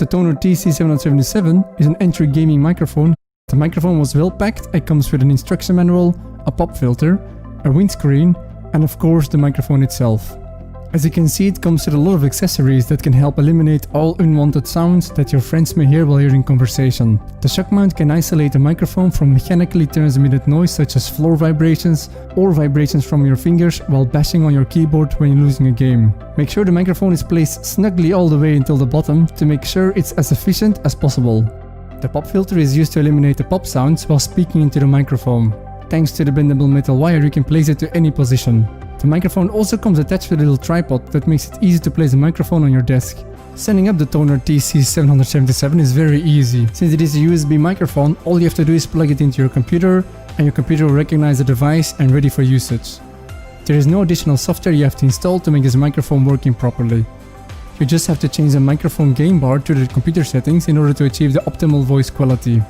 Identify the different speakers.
Speaker 1: the Tonor TC777 is an entry gaming microphone. The microphone was well packed. It comes with an instruction manual, a pop filter, a windscreen, and of course the microphone itself. As you can see, it comes with a lot of accessories that can help eliminate all unwanted sounds that your friends may hear while hearing conversation. The shock mount can isolate the microphone from mechanically transmitted noise such as floor vibrations or vibrations from your fingers while bashing on your keyboard when you're losing a game. Make sure the microphone is placed snugly all the way until the bottom to make sure it's as efficient as possible. The pop filter is used to eliminate the pop sounds while speaking into the microphone. Thanks to the bendable metal wire, you can place it to any position. The microphone also comes attached with a little tripod that makes it easy to place the microphone on your desk. Setting up the Tonor TC777 is very easy. Since it is a USB microphone, all you have to do is plug it into your computer and your computer will recognize the device and ready for usage. There is no additional software you have to install to make this microphone working properly. You just have to change the microphone gain bar to the computer settings in order to achieve the optimal voice quality.